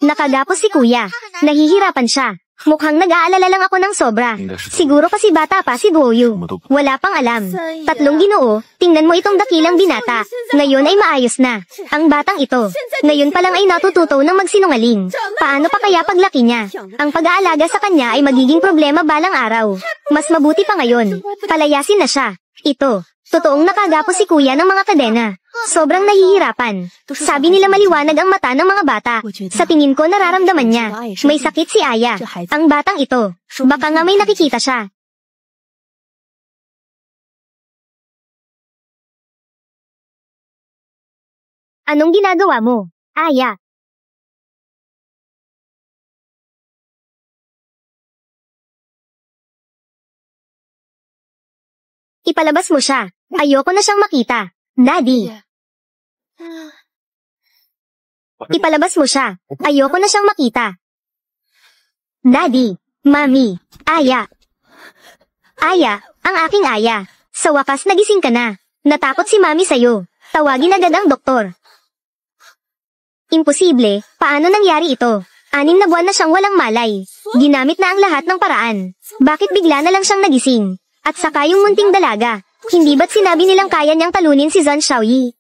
Nakagapos si kuya. Nahihirapan siya. Mukhang nag-aalala lang ako ng sobra. Siguro kasi bata pa si Boyu. Wala pang alam. Tatlong Ginoo, tingnan mo itong dakilang binata. Ngayon ay maayos na. Ang batang ito. Ngayon pa lang ay natututo ng magsinungaling. Paano pa kaya paglaki niya? Ang pag-aalaga sa kanya ay magiging problema balang araw. Mas mabuti pa ngayon. Palayasin na siya. Ito. Totoong nakagapos si kuya ng mga kadena. Sobrang nahihirapan. Sabi nila maliwanag ang mata ng mga bata. Sa tingin ko nararamdaman niya. May sakit si Aya. Ang batang ito. Baka nga may nakikita siya. Anong ginagawa mo, Aya? Ipalabas mo siya. Ayoko na siyang makita. Daddy. Ipalabas mo siya. Ayoko na siyang makita. Daddy. Mami. Aya. Aya, ang aking Aya. Sa wakas nagising ka na. Natakot si Mami sa'yo. Tawagin agad ang doktor. Imposible. Paano nangyari ito? 6 na buwan na siyang walang malay. Ginamit na ang lahat ng paraan. Bakit bigla na lang siyang nagising? At saka yung munting dalaga. Hindi ba't sinabi nilang kaya niyang talunin si Zhang Xiaoyi?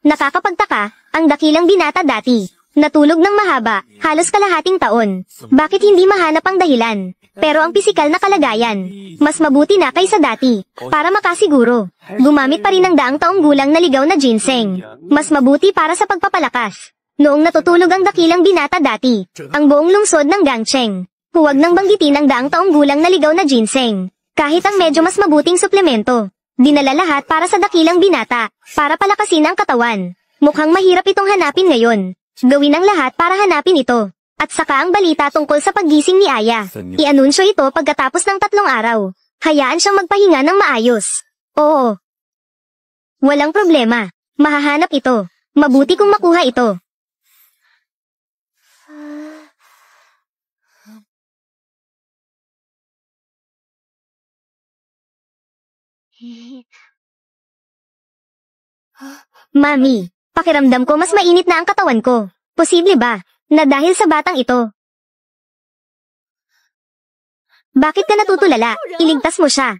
Nakakapagtaka, ang dakilang binata dati. Natulog ng mahaba, halos kalahating taon. Bakit hindi mahanap ang dahilan? Pero ang pisikal na kalagayan, mas mabuti na kaysa dati. Para makasiguro, gumamit pa rin ng daang taong gulang na ligaw na ginseng. Mas mabuti para sa pagpapalakas. Noong natutulog ang dakilang binata dati, ang buong lungsod ng Gangcheng. Huwag nang banggitin ang daang taong gulang na ligaw na ginseng. Kahit ang medyo mas mabuting suplemento. Dinala lahat para sa dakilang binata, para palakasin ang katawan. Mukhang mahirap itong hanapin ngayon. Gawin ang lahat para hanapin ito. At saka ang balita tungkol sa paggising ni Aya. I-anunsyo ito pagkatapos ng 3 araw. Hayaan siyang magpahinga ng maayos. Oo. Walang problema. Mahahanap ito. Mabuti kung makuha ito. Mami, pakiramdam ko mas mainit na ang katawan ko. Posible ba, na dahil sa batang ito? Bakit ka natutulala? Iligtas mo siya.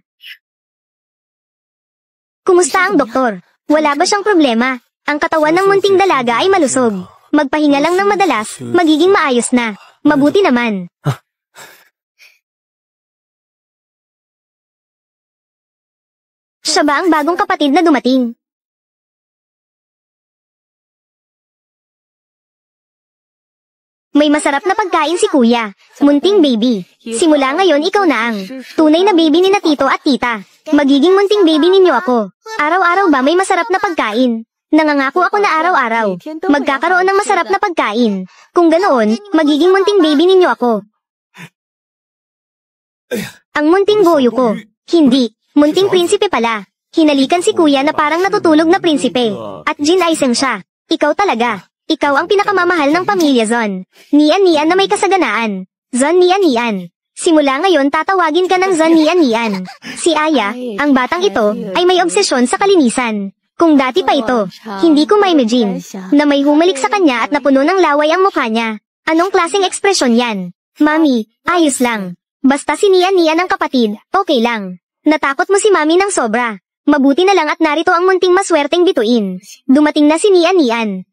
Kumusta ang doktor? Wala ba siyang problema? Ang katawan ng munting dalaga ay malusog. Magpahinga lang ng madalas, magiging maayos na. Mabuti naman. Siya ba ang bagong kapatid na dumating? May masarap na pagkain si kuya. Munting baby. Simula ngayon ikaw na ang tunay na baby ni na tito at tita. Magiging munting baby ninyo ako. Araw-araw ba may masarap na pagkain? Nangangako ako na araw-araw magkakaroon ng masarap na pagkain. Kung ganoon, magiging munting baby ninyo ako. Ang munting boyo ko. Hindi, munting prinsipe pala. Hinalikan si kuya na parang natutulog na prinsipe. At Jin Aiseng siya. Ikaw talaga. Ikaw ang pinakamamahal ng pamilya Zon. Nian-nian na may kasaganaan. Zon Nian-nian. Simula ngayon tatawagin ka ng Zon Nian-nian. Si Aya, ang batang ito, ay may obsesyon sa kalinisan. Kung dati pa ito, hindi ko maimagine na may humalik sa kanya at napuno ng laway ang mukha niya. Anong klaseng ekspresyon yan? Mami, ayos lang. Basta si Nian-nian ang kapatid, okay lang. Natakot mo si Mami ng sobra. Mabuti na lang at narito ang munting maswerteng bituin. Dumating na si Nian-nian.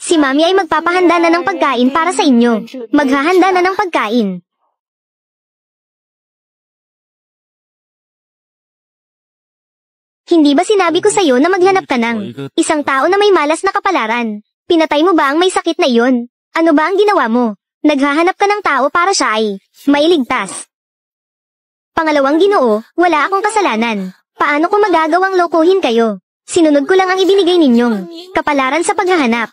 Si Mami ay magpapahanda na ng pagkain para sa inyo. Maghahanda na ng pagkain. Hindi ba sinabi ko sa'yo na maghanap ka ng isang tao na may malas na kapalaran? Pinatay mo ba ang may sakit na iyon? Ano ba ang ginawa mo? Naghahanap ka ng tao para siya ay mailigtas. Pangalawang Ginoo, wala akong kasalanan. Paano ko magagawang lokohin kayo? Sinunod ko lang ang ibinigay ninyong kapalaran sa paghahanap.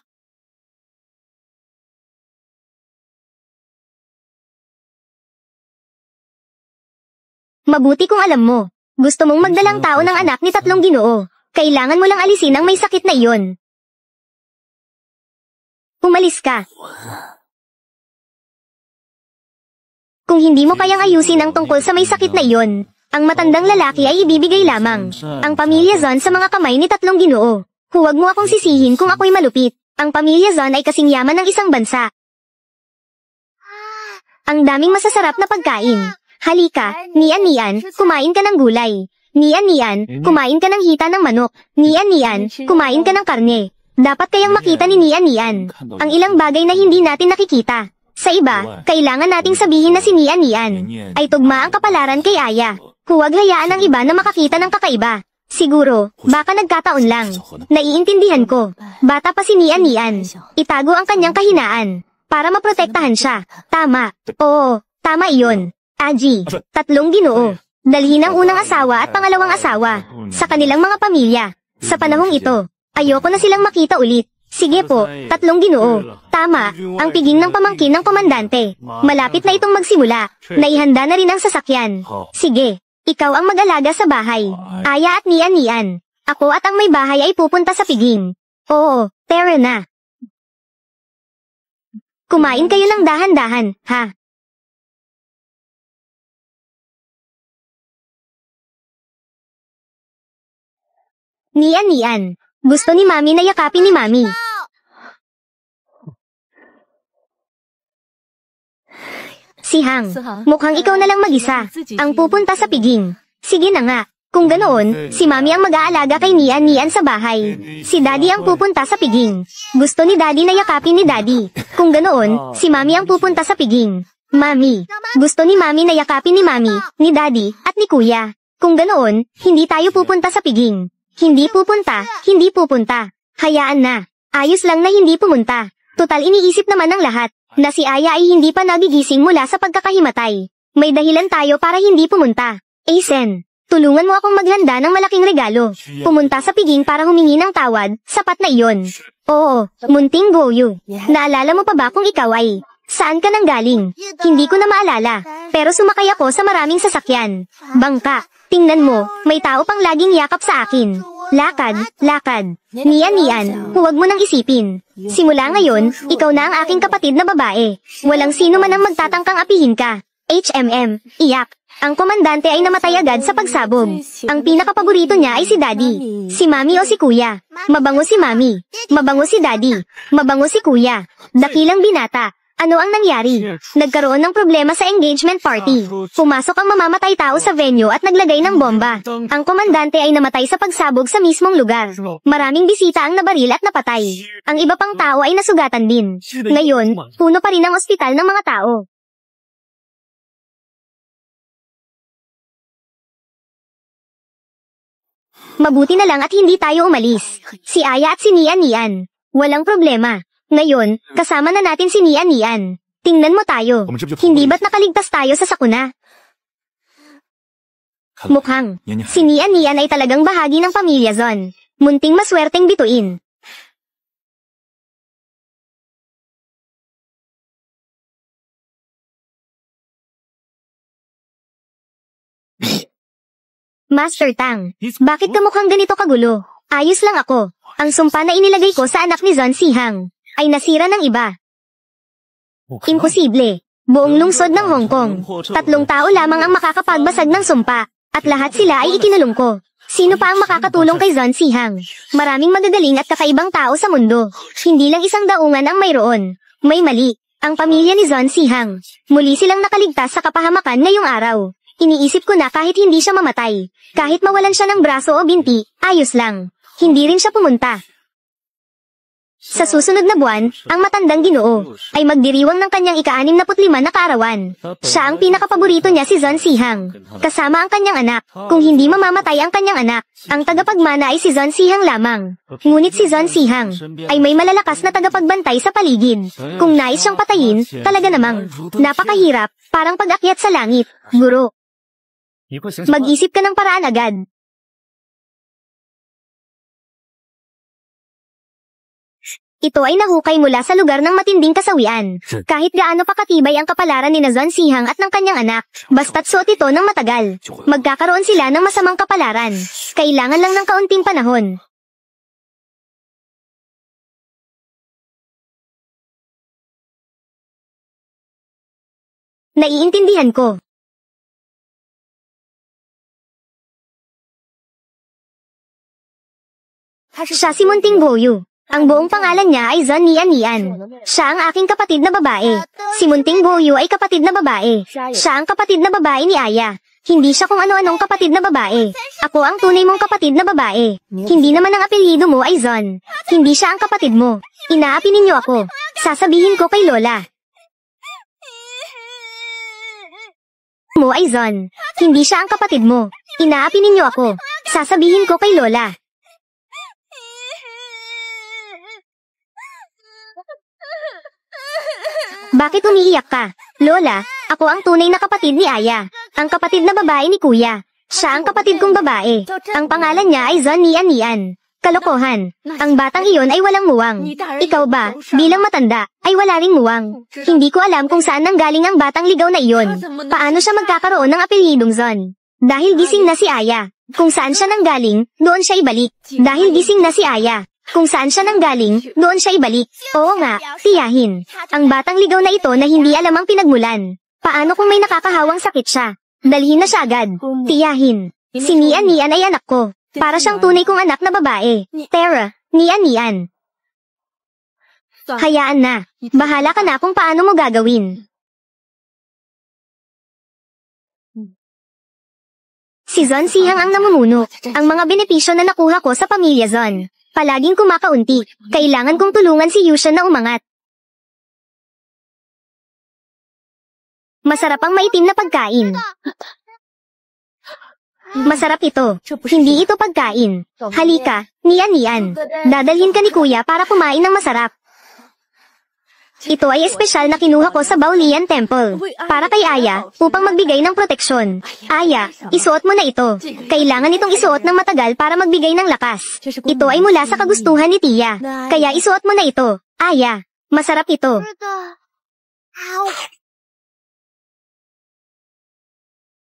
Mabuti kung alam mo. Gusto mong magdalang tao ng anak ni 3 Ginoo. Kailangan mo lang alisin ang may sakit na iyon. Umalis ka. Kung hindi mo kayang ayusin ang tungkol sa may sakit na iyon, ang matandang lalaki ay ibibigay lamang ang pamilya Zon sa mga kamay ni tatlong ginoo. Huwag mo akong sisihin kung ako'y malupit. Ang pamilya Zon ay kasing yaman ng isang bansa. Ang daming masasarap na pagkain. Halika, Nian, kumain ka ng gulay. Nian, kumain ka ng hita ng manok. Nian, kumain ka ng karne. Dapat kayang makita ni Nian ang ilang bagay na hindi natin nakikita. Sa iba, kailangan nating sabihin na si Nian ay tugma ang kapalaran kay Aya. Huwag hayaan ang iba na makakita ng kakaiba. Siguro, baka nagkataon lang. Naiintindihan ko. Bata pa si Nian. Itago ang kanyang kahinaan para maprotektahan siya. Tama. Oo, tama iyon. Aji, tatlong ginoo. Dalhin ang unang asawa at pangalawang asawa sa kanilang mga pamilya. Sa panahong ito, ayoko na silang makita ulit. Sige po, tatlong ginoo. Tama, ang piging ng pamangkin ng komandante. Malapit na itong magsimula. Naihanda na rin ang sasakyan. Sige, ikaw ang mag-alaga sa bahay. Aya at Nian. Ako at ang may bahay ay pupunta sa piging. Oo, tara na. Kumain kayo ng dahan-dahan, ha? Nian. Gusto ni Mami na yakapin ni Mami. Si Hang, mukhang ikaw na lang mag-isa ang pupunta sa piging. Sige na nga. Kung ganoon, si Mami ang mag-aalaga kay Nian sa bahay. Si Daddy ang pupunta sa piging. Gusto ni Daddy na yakapin ni Daddy. Kung ganoon, si Mami ang pupunta sa piging. Mami, gusto ni Mami na yakapin ni Mami, ni Daddy, at ni Kuya. Kung ganoon, hindi tayo pupunta sa piging. Hindi pupunta. Hayaan na. Ayos lang na hindi pumunta. Tutal iniisip naman ng lahat na si Aya ay hindi pa nagigising mula sa pagkakahimatay. May dahilan tayo para hindi pumunta. Asen, tulungan mo akong maghanda ng malaking regalo. Pumunta sa piging para humingi ng tawad, sapat na iyon. Oo, munting Goyu. Naalala mo pa ba kung ikaw ay saan ka nang galing? Hindi ko na maalala. Pero sumakay ako sa maraming sasakyan. Bangka. Tingnan mo, may tao pang laging yakap sa akin. Lakad. Nian, huwag mo nang isipin. Simula ngayon, ikaw na ang aking kapatid na babae. Walang sino man ang magtatangkang apihin ka. Iyak. Ang komandante ay namatay agad sa pagsabog. Ang pinakapaborito niya ay si Daddy. Si Mami o si Kuya. Mabango si Mami. Mabango si Daddy. Mabango si Kuya. Dakilang binata. Ano ang nangyari? Nagkaroon ng problema sa engagement party. Pumasok ang mamamatay tao sa venue at naglagay ng bomba. Ang komandante ay namatay sa pagsabog sa mismong lugar. Maraming bisita ang nabaril at napatay. Ang iba pang tao ay nasugatan din. Ngayon, puno pa rin ang ospital ng mga tao. Mabuti na lang at hindi tayo umalis. Si Aya at si Nian. Walang problema. Ngayon, kasama na natin si Nian. Tingnan mo tayo. Hindi ba't nakaligtas tayo sa sakuna? Mukhang, si Nian ay talagang bahagi ng pamilya Zon. Munting maswerteng bituin. Master Tang, bakit ka mukhang ganito kagulo? Ayos lang ako. Ang sumpa na inilagay ko sa anak ni Zon si Hang ay nasira ng iba. Imposible. Buong lungsod ng Hong Kong. 3 tao lamang ang makakapagbasag ng sumpa, at lahat sila ay ikinulong ko. Sino pa ang makakatulong kay Zon si Hang? Maraming magagaling at kakaibang tao sa mundo. Hindi lang isang daungan ang mayroon. May mali. Ang pamilya ni Zon si Hang. Muli silang nakaligtas sa kapahamakan ngayong araw. Iniisip ko na kahit hindi siya mamatay, kahit mawalan siya ng braso o binti, ayos lang. Hindi rin siya pumunta. Sa susunod na buwan, ang matandang ginoo ay magdiriwang ng kanyang ika-65 na kaarawan. Siya ang pinakapaborito niya si Zon si Hang, kasama ang kanyang anak. Kung hindi mamamatay ang kanyang anak, ang tagapagmana ay si Zon si Hang lamang. Ngunit si Zon si Hang ay may malalakas na tagapagbantay sa paligid. Kung nais siyang patayin, talaga namang napakahirap, parang pag-akyat sa langit. Guro, mag-isip ka ng paraan agad. Ito ay nahukay mula sa lugar ng matinding kasawian. Kahit gaano pa katibay ang kapalaran ni Zon si Hang at ng kanyang anak, basta't suot ito ng matagal, magkakaroon sila ng masamang kapalaran. Kailangan lang ng kaunting panahon. Naiintindihan ko. Siya si Munting Boyu. Ang buong pangalan niya ay Zon Nian. Siya ang aking kapatid na babae. Si Munting Boyu ay kapatid na babae. Siya ang kapatid na babae ni Aya. Hindi siya kung ano-anong kapatid na babae. Ako ang tunay mong kapatid na babae. Hindi naman ang apelyido mo ay Zon. Hindi siya ang kapatid mo. Inaapi ninyo ako. Sasabihin ko kay Lola. Mo ay Zon. Hindi siya ang kapatid mo. Inaapi ninyo ako. Sasabihin ko kay Lola. Bakit umiiyak ka? Lola, ako ang tunay na kapatid ni Aya. Ang kapatid na babae ni Kuya. Siya ang kapatid kong babae. Ang pangalan niya ay Zon Nian. Kalokohan. Ang batang iyon ay walang muwang. Ikaw ba, bilang matanda, ay wala ring muwang. Hindi ko alam kung saan nanggaling ang batang ligaw na iyon. Paano siya magkakaroon ng apelyidong Zon? Dahil gising na si Aya. Kung saan siya nanggaling, doon siya ibalik. Dahil gising na si Aya. Kung saan siya nanggaling, doon siya ibalik. Oo nga, tiyahin. Ang batang ligaw na ito na hindi alam ang pinagmulan. Paano kung may nakakahawang sakit siya? Dalhin na siya agad. Tiyahin. Si Nian ay anak ko. Para siyang tunay kong anak na babae. Tara, Nian. Hayaan na. Bahala ka na kung paano mo gagawin. Si Zon Sihang ang namumuno. Ang mga benepisyo na nakuha ko sa pamilya Zon. Palaging kumakaunti. Kailangan kong tulungan si Yushan na umangat. Masarap ang maitim na pagkain. Masarap ito. Hindi ito pagkain. Halika, Nian. Dadalhin ka ni Kuya para kumain ng masarap. Ito ay espesyal na kinuha ko sa Baolian Temple. Para kay Aya, upang magbigay ng proteksyon. Aya, isuot mo na ito. Kailangan itong isuot ng matagal para magbigay ng lakas. Ito ay mula sa kagustuhan ni Tia. Kaya isuot mo na ito. Aya, masarap ito.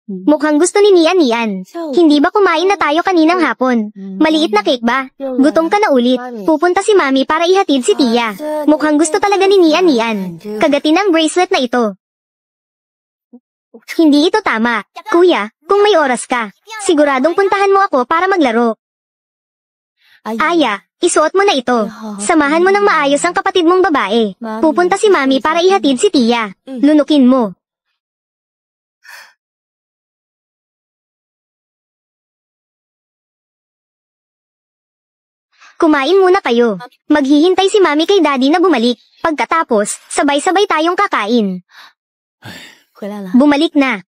Mukhang gusto ni Nian. Hindi ba kumain na tayo kaninang hapon? Maliit na cake ba? Gutom ka na ulit. Pupunta si Mami para ihatid si Tia. Mukhang gusto talaga ni Nian. Kagatin ang bracelet na ito. Hindi ito tama. Kuya, kung may oras ka, siguradong puntahan mo ako para maglaro. Aya, isuot mo na ito. Samahan mo ng maayos ang kapatid mong babae. Pupunta si Mami para ihatid si Tia. Lunukin mo. Kumain muna kayo. Maghihintay si Mami kay Daddy na bumalik. Pagkatapos, sabay-sabay tayong kakain. Bumalik na.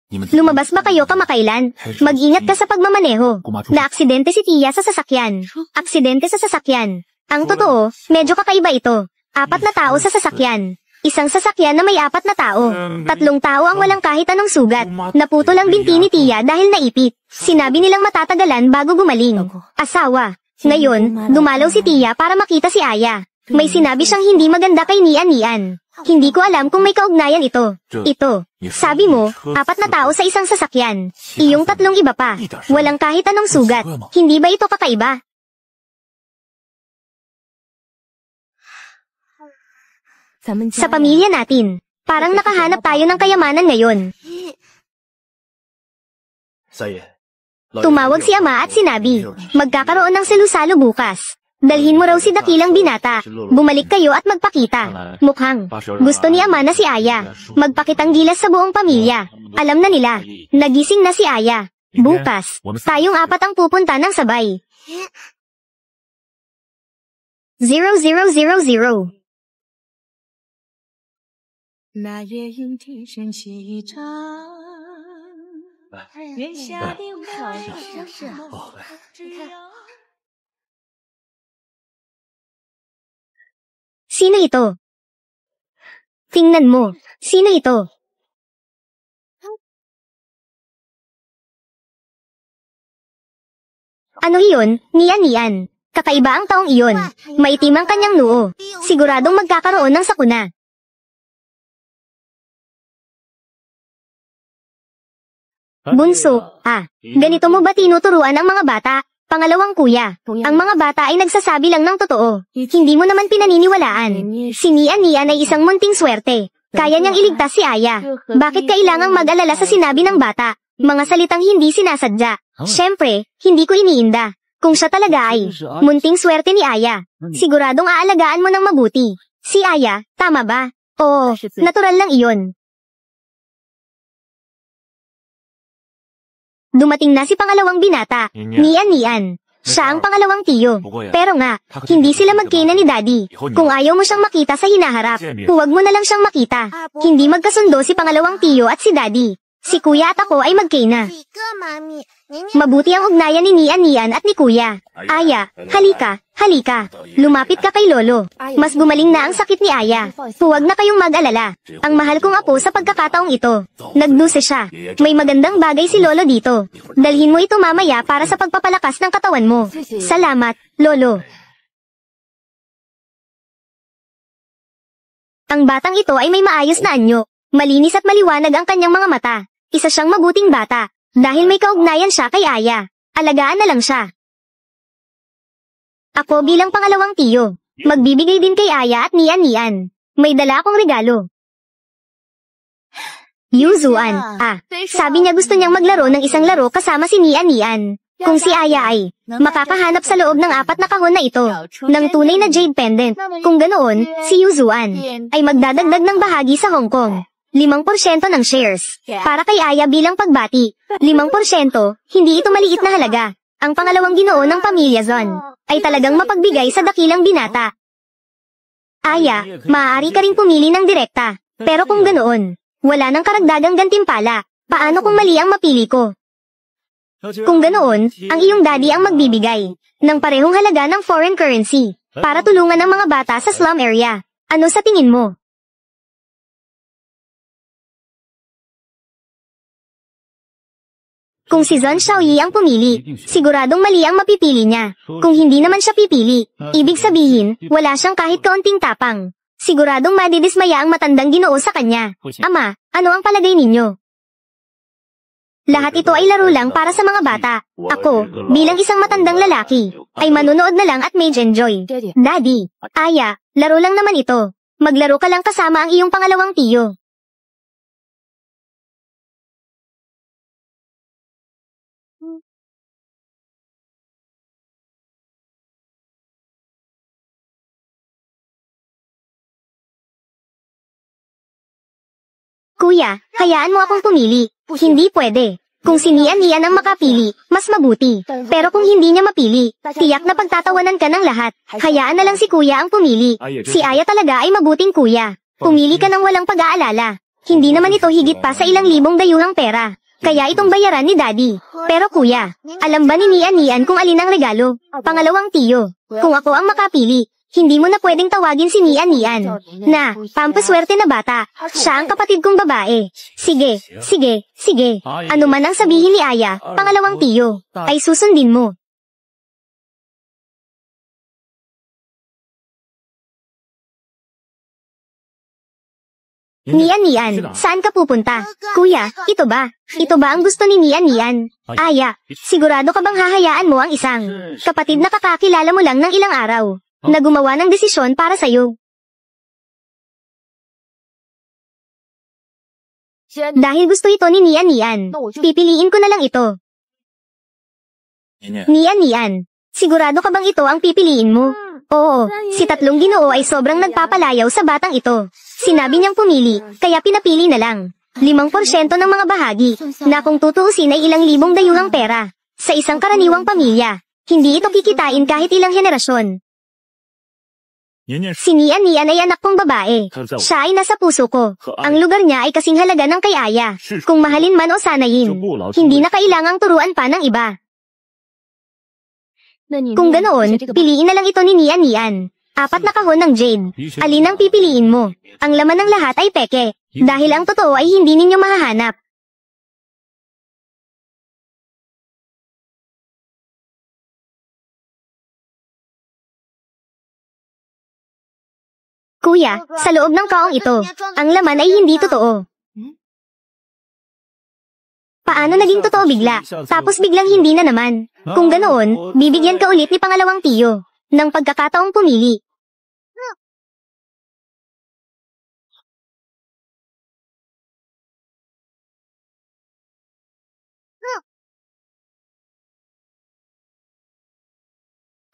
Lumabas ba kayo kamakailan? Mag-ingat ka sa pagmamaneho. Na-aksidente si Tia sa sasakyan. Aksidente sa sasakyan. Ang totoo, medyo kakaiba ito. 4 na tao sa sasakyan. Isang sasakyan na may 4 na tao. 3 tao ang walang kahit anong sugat. Naputol ang binti ni Tia dahil naipit. Sinabi nilang matatagalan bago gumaling. Asawa. Ngayon, dumalaw si Tia para makita si Aya. May sinabi siyang hindi maganda kay Nian. Hindi ko alam kung may kaugnayan ito. Ito. Sabi mo, 4 na tao sa isang sasakyan. Iyong 3 iba pa. Walang kahit anong sugat. Hindi ba ito kakaiba? Sa pamilya natin, parang nakahanap tayo ng kayamanan ngayon. Tumawag si Ama at sinabi, magkakaroon ng selusalo bukas. Dalhin mo raw si dakilang binata. Bumalik kayo at magpakita. Mukhang gusto ni Ama na si Aya. Magpakitang gilas sa buong pamilya. Alam na nila. Nagising na si Aya. Bukas, tayong 4 ang pupunta ng sabay. 0000. 那夜莺啼声细唱，月下的花是Sino ito? Tingnan mo. Sino ito? Ano iyon, Nian? Kakaiba ang taong iyon. Maitim ang kanyang noo. Siguradong magkakaroon ng sakuna. Bunso, ganito mo ba tinuturuan ang mga bata? Pangalawang kuya, ang mga bata ay nagsasabi lang ng totoo. Hindi mo naman pinaniniwalaan. Si Nian ay isang munting swerte. Kaya niyang iligtas si Aya. Bakit kailangang mag-alala sa sinabi ng bata? Mga salitang hindi sinasadya. Siyempre, hindi ko iniinda. Kung siya talaga ay munting swerte ni Aya. Siguradong aalagaan mo ng mabuti. Si Aya, tama ba? Oo, natural lang iyon. Dumating na si pangalawang binata, Nian. Siya ang pangalawang tiyo. Pero nga, hindi sila magkina ni Daddy. Kung ayaw mo siyang makita sa hinaharap, huwag mo na lang siyang makita. Hindi magkasundo si pangalawang tiyo at si Daddy. Si Kuya at ako ay magkina. Mabuti ang ugnayan ni Nian at ni Kuya. Aya, halika. Lumapit ka kay Lolo. Mas gumaling na ang sakit ni Aya. Huwag na kayong mag-alala. Ang mahal kong apo sa pagkakataong ito. Nagduse siya. May magandang bagay si Lolo dito. Dalhin mo ito mamaya para sa pagpapalakas ng katawan mo. Salamat, Lolo. Ang batang ito ay may maayos na anyo. Malinis at maliwanag ang kanyang mga mata. Isa siyang mabuting bata. Dahil may kaugnayan siya kay Aya. Alagaan na lang siya. Ako bilang pangalawang tiyo. Magbibigay din kay Aya at Nian. May dala akong regalo. Yuzuan. Sabi niya gusto niyang maglaro ng isang laro kasama si Nian. Kung si Aya ay makakahanap sa loob ng 4 na kahon na ito ng tunay na jade pendant. Kung ganoon, si Yuzuan ay magdadagdag ng bahagi sa Hong Kong. 5% ng shares. Para kay Aya bilang pagbati. 5%, hindi ito maliit na halaga. Ang pangalawang ginoo ng pamilya Zon ay talagang mapagbigay sa dakilang binata. Aya, maaari ka ring pumili ng direkta. Pero kung ganoon, wala nang karagdagang gantimpala. Paano kung mali ang mapili ko? Kung ganoon, ang iyong daddy ang magbibigay ng parehong halaga ng foreign currency para tulungan ang mga bata sa slum area. Ano sa tingin mo? Kung si Zon Xiaoyi ang pumili, siguradong mali ang mapipili niya. Kung hindi naman siya pipili, ibig sabihin, wala siyang kahit kaunting tapang. Siguradong madidismaya ang matandang ginoo sa kanya. Ama, ano ang palagay ninyo? Lahat ito ay laro lang para sa mga bata. Ako, bilang isang matandang lalaki, ay manunood na lang at may enjoy. Daddy, Aya, laro lang naman ito. Maglaro ka lang kasama ang iyong pangalawang tiyo. Kuya, hayaan mo akong pumili. Hindi pwede. Kung si Nian ang makapili, mas mabuti. Pero kung hindi niya mapili, tiyak na pagtatawanan ka ng lahat. Hayaan na lang si Kuya ang pumili. Si Aya talaga ay mabuting kuya. Pumili ka ng walang pag-aalala. Hindi naman ito higit pa sa ilang libong dayuhang pera. Kaya itong bayaran ni Daddy. Pero Kuya, alam ba ni Nian kung alin ang regalo? Pangalawang tiyo. Kung ako ang makapili, hindi mo na pwedeng tawagin si Nian na pampaswerte na bata. Siya ang kapatid kong babae. Sige. Ano man ang sabihin ni Aya, pangalawang tiyo, ay susundin mo. Nian, saan ka pupunta? Kuya, ito ba? Ito ba ang gusto ni Nian? Aya, sigurado ka bang hahayaan mo ang isang kapatid na kakakilala mo lang ng ilang araw na gumawa ng desisyon para sa'yo? Dahil gusto ito ni Nian, pipiliin ko na lang ito. Nian, sigurado ka bang ito ang pipiliin mo? Oo, si tatlong ginoo ay sobrang nagpapalayaw sa batang ito. Sinabi niyang pumili, kaya pinapili na lang. 5% ng mga bahagi, na kung tutuusin ay ilang libong dayuhang pera. Sa isang karaniwang pamilya, hindi ito kikitain kahit ilang henerasyon. Si Nian ay anak kong babae. Siya ay nasa puso ko. Ang lugar niya ay kasing halaga ng kay Aya. Kung mahalin man o sanayin, hindi na kailangang turuan pa ng iba. Kung ganoon, piliin na lang ito ni Nian. 4 na kahon ng jade. Alin ang pipiliin mo? Ang laman ng lahat ay peke. Dahil ang totoo ay hindi ninyo mahahanap. Kuya, sa loob ng kaong ito, ang laman ay hindi totoo. Paano naging totoo bigla, tapos biglang hindi na naman? Kung ganoon, bibigyan ka ulit ni pangalawang tiyo ng pagkakataong pumili.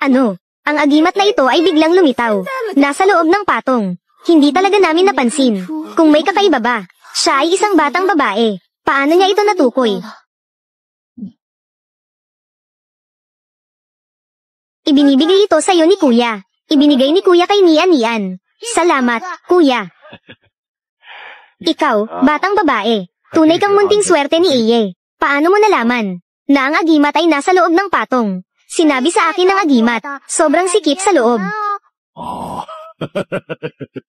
Ano? Ang agimat na ito ay biglang lumitaw. Nasa loob ng patong. Hindi talaga namin napansin. Kung may kakaiba ba, siya ay isang batang babae. Paano niya ito natukoy? Ibinibigay ito sa'yo ni Kuya. Ibinigay ni Kuya kay Nian. Salamat, Kuya. Ikaw, batang babae. Tunay kang munting swerte ni Iye. Paano mo nalaman na ang agimat ay nasa loob ng patong? Sinabi sa akin ng agimat, sobrang sikip sa loob.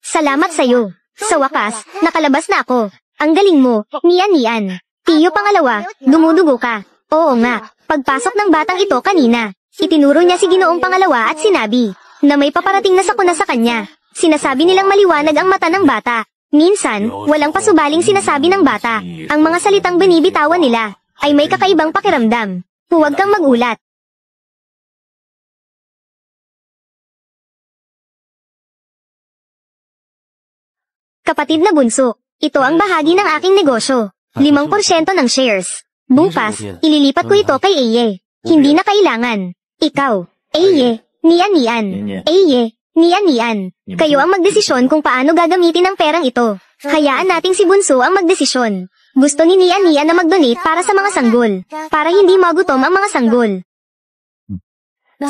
Salamat sa'yo. Sa wakas, nakalabas na ako. Ang galing mo, Nian. Tiyo pangalawa, dumudugo ka. Oo nga, pagpasok ng batang ito kanina, itinuro niya si Ginoong Pangalawa at sinabi na may paparating na sakuna sa kanya. Sinasabi nilang maliwanag ang mata ng bata. Minsan, walang pasubaling sinasabi ng bata. Ang mga salitang binibitawan nila ay may kakaibang pakiramdam. Huwag kang magulat. Kapatid na bunso, ito ang bahagi ng aking negosyo. 5% ng shares. Bukas, ililipat ko ito kay Eye. Hindi na kailangan. Ikaw, Eye, Nian. Eye, Nian. Kayo ang magdesisyon kung paano gagamitin ang perang ito. Hayaan nating si Bunso ang magdesisyon. Gusto ni Nian na mag-donate para sa mga sanggol. Para hindi magutom ang mga sanggol.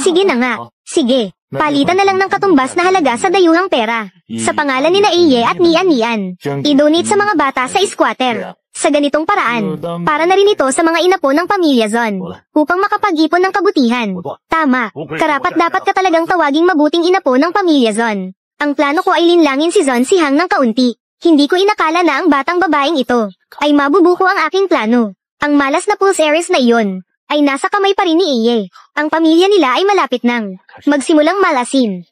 Sige na nga. Sige. Palitan na lang ng katumbas na halaga sa dayuhang pera. Sa pangalan ni Eye at Nian. I-donate sa mga bata sa squatter. Sa ganitong paraan, para na rin ito sa mga inapo ng pamilya Zon, upang makapag-ipon ng kabutihan. Tama, karapat-dapat ka talagang tawaging mabuting inapo ng pamilya Zon. Ang plano ko ay linlangin si Zon Sihang ng kaunti. Hindi ko inakala na ang batang babaeng ito ay mabubuko ang aking plano. Ang malas na Pulse Ares na iyon ay nasa kamay pa rin ni Iye. Ang pamilya nila ay malapit nang magsimulang malasin.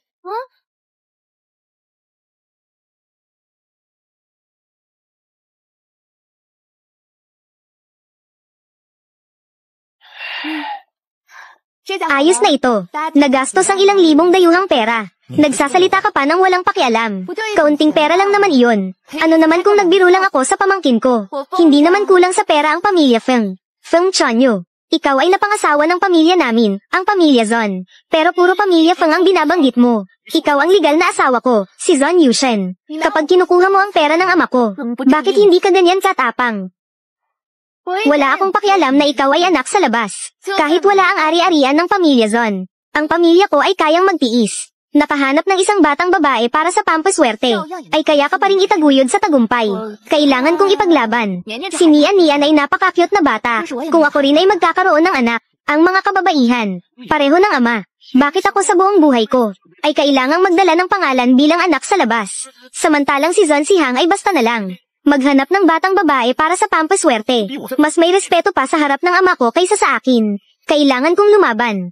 Ayos na ito. Nagastos ang ilang libong dayuhang pera. Nagsasalita ka pa ng walang pakialam. Kaunting pera lang naman iyon. Ano naman kung nagbiro lang ako sa pamangkin ko? Hindi naman kulang sa pera ang pamilya Feng. Feng Chonyo. Ikaw ay napangasawa ng pamilya namin, ang pamilya Zon. Pero puro pamilya Feng ang binabanggit mo. Ikaw ang legal na asawa ko, si Zon Yushen. Kapag kinukuha mo ang pera ng ama ko, bakit hindi ka ganyan katapang? Wala akong pakialam na ikaw ay anak sa labas. Kahit wala ang ari-arian ng pamilya Zon. Ang pamilya ko ay kayang magtiis. Nakahanap ng isang batang babae para sa pampaswerte. Ay kaya ka pa rin itaguyod sa tagumpay. Kailangan kong ipaglaban. Si Nian ay napaka-cute na bata. Kung ako rin ay magkakaroon ng anak, ang mga kababaihan, pareho ng ama. Bakit ako sa buong buhay ko ay kailangang magdala ng pangalan bilang anak sa labas? Samantalang si Zon Sihang ay basta na lang maghanap ng batang babae para sa pampaswerte. Mas may respeto pa sa harap ng ama ko kaysa sa akin. Kailangan kong lumaban.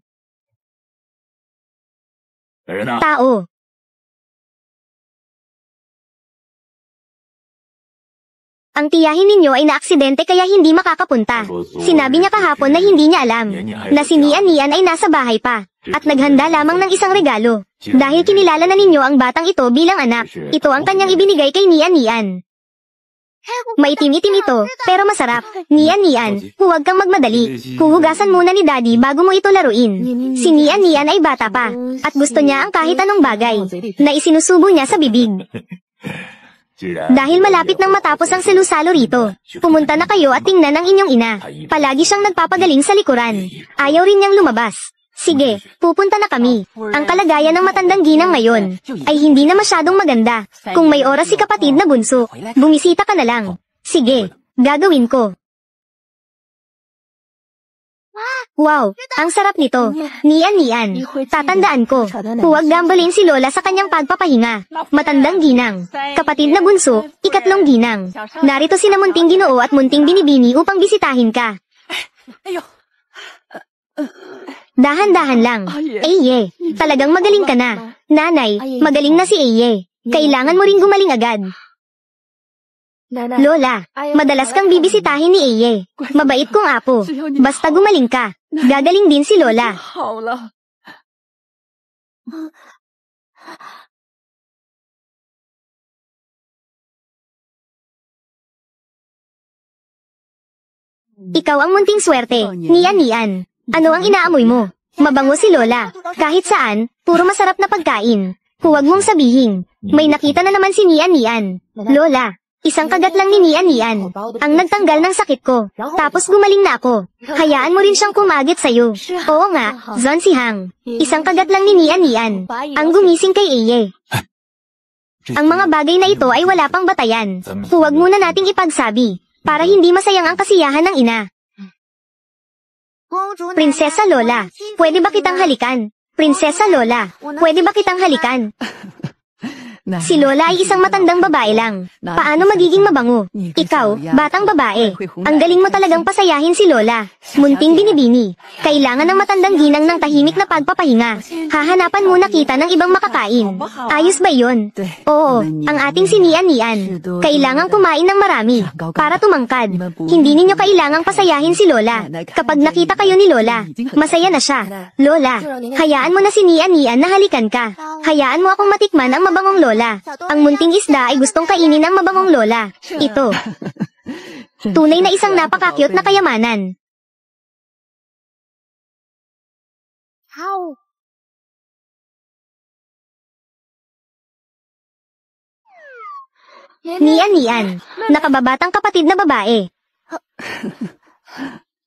Tao. Ang tiyahin ninyo ay naaksidente kaya hindi makakapunta. Sinabi niya kahapon na hindi niya alam na si Nian ay nasa bahay pa at naghanda lamang ng isang regalo. Dahil kinilala na ninyo ang batang ito bilang anak, ito ang kanyang ibinigay kay Nian. Maitim-itim ito, pero masarap. Nian, huwag kang magmadali. Huhugasan muna ni Daddy bago mo ito laruin. Si Nian ay bata pa, at gusto niya ang kahit anong bagay na isinusubo niya sa bibig. Dahil malapit nang matapos ang selusalo rito, pumunta na kayo at tingnan ang inyong ina. Palagi siyang nagpapagaling sa likuran. Ayaw rin niyang lumabas. Sige, pupunta na kami. Ang kalagayan ng matandang ginang ngayon ay hindi na masyadong maganda. Kung may oras si kapatid na bunso, bumisita ka na lang. Sige, gagawin ko. Wow, ang sarap nito. Nian, tatandaan ko. Huwag gambalin si Lola sa kanyang pagpapahinga. Matandang ginang. Kapatid na bunso, ikatlong ginang. Narito sina Munting Ginoo at Munting Binibini upang bisitahin ka. Dahan-dahan lang. Eye, talagang magaling ka na. Nanay, magaling na si Eye. Kailangan mo ring gumaling agad. Lola, madalas kang bibisitahin ni Eye. Mabait kong apo. Basta gumaling ka. Gagaling din si Lola. Ikaw ang munting swerte, Nian. Ano ang inaamoy mo? Mabango si Lola. Kahit saan, puro masarap na pagkain. Huwag mong sabihin. May nakita na naman si Nian. Lola, isang kagat lang ni Nian ang nagtanggal ng sakit ko. Tapos gumaling na ako. Hayaan mo rin siyang kumagit sa'yo. Oo nga, Zon si Hang. Isang kagat lang ni Nian ang gumising kay Iye. Ang mga bagay na ito ay wala pang batayan. Huwag muna nating ipagsabi, para hindi masayang ang kasiyahan ng ina. Prinsesa Lola, pwede ba kitang halikan? Prinsesa Lola, pwede ba kitang halikan? Si Lola ay isang matandang babae lang. Paano magiging mabango? Ikaw, batang babae. Ang galing mo talagang pasayahin si Lola. Munting binibini. Kailangan ng matandang ginang ng tahimik na pagpapahinga. Hahanapan muna kita ng ibang makakain. Ayos ba yun? Oo, ang ating si Nian. Kailangang kumain ng marami para tumangkad. Hindi ninyo kailangang pasayahin si Lola. Kapag nakita kayo ni Lola, masaya na siya. Lola, hayaan mo na si Nian na halikan ka. Hayaan mo akong matikman ang mabangong Lola. Ang munting isda ay gustong kainin ng mabangong Lola. Ito. Tunay na isang napaka-cute na kayamanan. Nian, nakababatang kapatid na babae.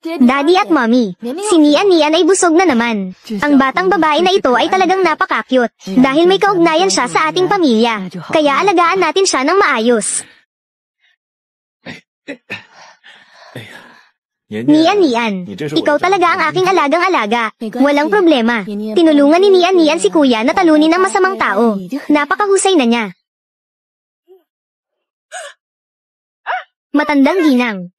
Daddy at Mommy, si Nian ay busog na naman. Ang batang babae na ito ay talagang napaka-cute. Dahil may kaugnayan siya sa ating pamilya. Kaya alagaan natin siya ng maayos. Nian, ikaw talaga ang aking alagang-alaga. Walang problema. Tinulungan ni Nian si Kuya na talunin ng masamang tao. Napakahusay na niya. Matandang ginang.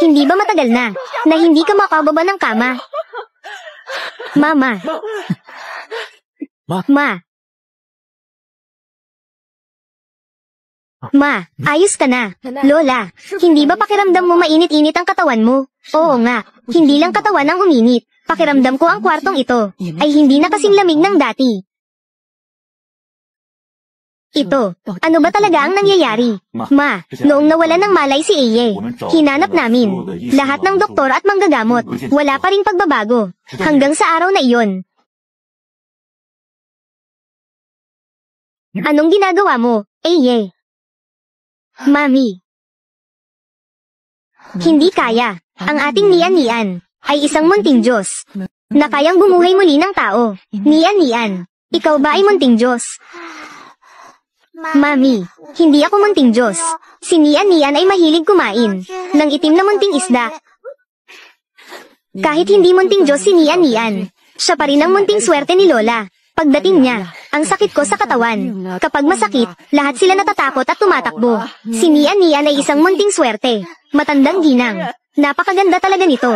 Hindi ba matagal na hindi ka makababa ng kama? Mama. Ma, ayos ka na. Lola, hindi ba pakiramdam mo mainit-init ang katawan mo? Oo nga, hindi lang katawan ang uminit. Pakiramdam ko ang kwartong ito ay hindi na kasing lamig ng dati. Ito, ano ba talaga ang nangyayari? Ma, noong nawala ng malay si Iye, hinanap namin lahat ng doktor at manggagamot. Wala pa ring pagbabago. Hanggang sa araw na iyon. Anong ginagawa mo, Iye? Mami. Hindi kaya. Ang ating Nian ay isang munting Diyos na kayang bumuhay muli ng tao. Nian, ikaw ba ay munting Diyos? Mami, hindi ako munting Diyos. Si Nian ay mahilig kumain ng itim na munting isda. Kahit hindi munting Diyos si Nian, siya pa rin ang munting swerte ni Lola. Pagdating niya, ang sakit ko sa katawan. Kapag masakit, lahat sila natatakot at tumatakbo. Si Nian ay isang munting swerte. Matandang ginang. Napakaganda talaga nito.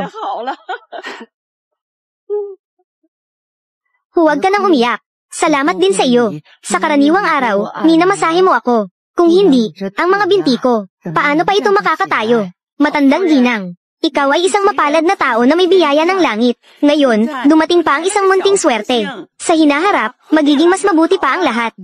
Huwag ka nang umiyak. Salamat din sa iyo. Sa karaniwang araw, minamasahe mo ako. Kung hindi, ang mga binti ko, paano pa ito makakatayo? Matandang ginang. Ikaw ay isang mapalad na tao na may biyaya ng langit. Ngayon, dumating pa ang isang munting swerte. Sa hinaharap, magiging mas mabuti pa ang lahat.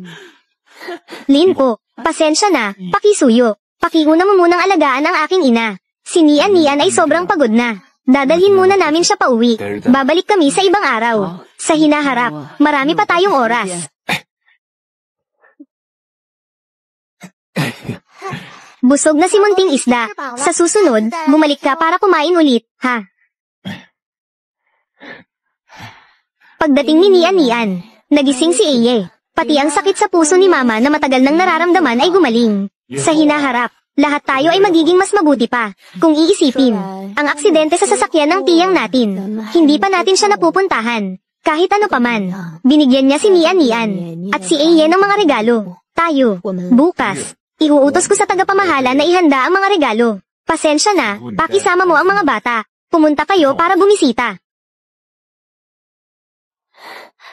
Lin po, pasensya na, pakisuyo. Pakiuna mo munang alagaan ang aking ina. Si Nian ay sobrang pagod na. Dadalhin muna namin siya pa uwi. Babalik kami sa ibang araw. Sa hinaharap, marami pa tayong oras. Busog na si munting isda. Sa susunod, bumalik ka para kumain ulit, ha? Pagdating ni Nian, nagising si Iye. Pati ang sakit sa puso ni Mama na matagal nang nararamdaman ay gumaling. Sa hinaharap, lahat tayo ay magiging mas mabuti pa. Kung iisipin, ang aksidente sa sasakyan ng tiyang natin, hindi pa natin siya napupuntahan. Kahit ano paman, binigyan niya si Nian at si Iye ng mga regalo. Tayo, bukas, iuutos ko sa tagapamahala na ihanda ang mga regalo. Pasensya na, pakisama mo ang mga bata. Pumunta kayo para bumisita.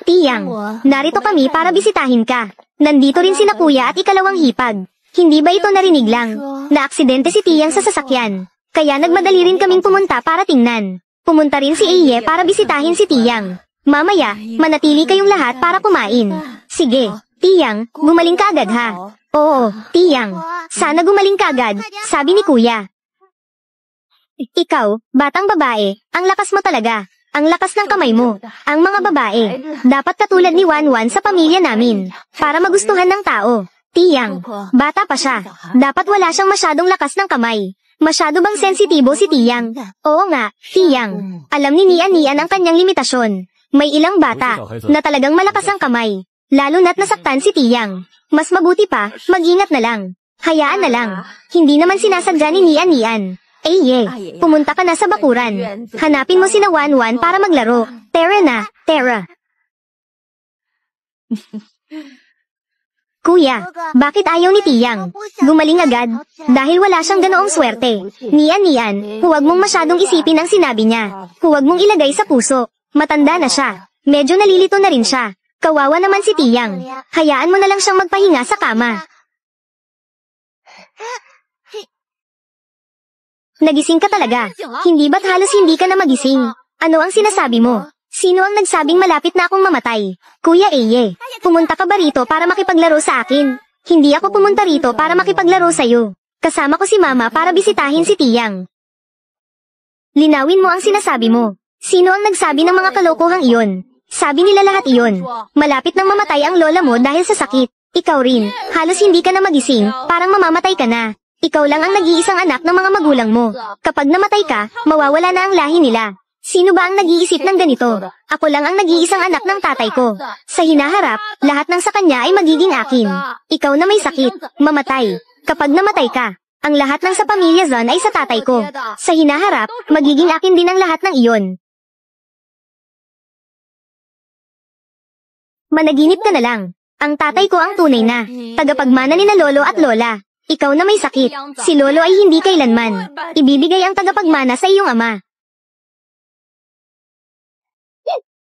Tiyang, narito kami para bisitahin ka. Nandito rin sina Kuya at ikalawang hipag. Hindi ba ito narinig lang? Na-aksidente si Tiyang sa sasakyan. Kaya nagmadali rin kaming pumunta para tingnan. Pumunta rin si Iye para bisitahin si Tiyang. Mamaya, manatili kayong lahat para kumain. Sige, Tiyang, gumaling ka agad ha. Oo, Tiyang, sana gumaling ka agad, sabi ni Kuya. Ikaw, batang babae, ang lakas mo talaga. Ang lakas ng kamay mo. Ang mga babae, dapat katulad ni Wanwan sa pamilya namin. Para magustuhan ng tao. Tiyang, bata pa siya. Dapat wala siyang masyadong lakas ng kamay. Masyado bang sensitibo si Tiyang? Oo nga, Tiyang. Alam ni Nian ang kanyang limitasyon. May ilang bata na talagang malakas ang kamay. Lalo na't nasaktan si Tiyang. Mas mabuti pa, mag-ingat na lang. Hayaan na lang. Hindi naman sinasadya ni Nian. Pumunta ka na sa bakuran. Hanapin mo sina Wanwan para maglaro. Tara na, Tara. Kuya, bakit ayaw ni Tiyang? Gumaling agad, dahil wala siyang ganoong swerte. Nian, huwag mong masyadong isipin ang sinabi niya. Huwag mong ilagay sa puso. Matanda na siya. Medyo nalilito na rin siya. Kawawa naman si Tiyang. Hayaan mo na lang siyang magpahinga sa kama. Nagising ka talaga. Hindi ba't halos hindi ka na magising? Ano ang sinasabi mo? Sino ang nagsabing malapit na akong mamatay? Kuya Eye, pumunta ka ba rito para makipaglaro sa akin? Hindi ako pumunta rito para makipaglaro sa'yo. Kasama ko si Mama para bisitahin si Tiyang. Linawin mo ang sinasabi mo. Sino ang nagsabi ng mga kalokohang iyon? Sabi nila lahat iyon. Malapit nang mamatay ang lola mo dahil sa sakit. Ikaw rin, halos hindi ka na magising, parang mamamatay ka na. Ikaw lang ang nag-iisang anak ng mga magulang mo. Kapag namatay ka, mawawala na ang lahi nila. Sino ba ang nag-iisip ng ganito? Ako lang ang nag-iisang anak ng tatay ko. Sa hinaharap, lahat ng sa kanya ay magiging akin. Ikaw na may sakit, mamatay. Kapag namatay ka, ang lahat ng sa pamilya Zon ay sa tatay ko. Sa hinaharap, magiging akin din ang lahat ng iyon. Managinip ka na lang. Ang tatay ko ang tunay na tagapagmana ni na lolo at lola. Ikaw na may sakit. Si lolo ay hindi kailanman ibibigay ang tagapagmana sa iyong ama.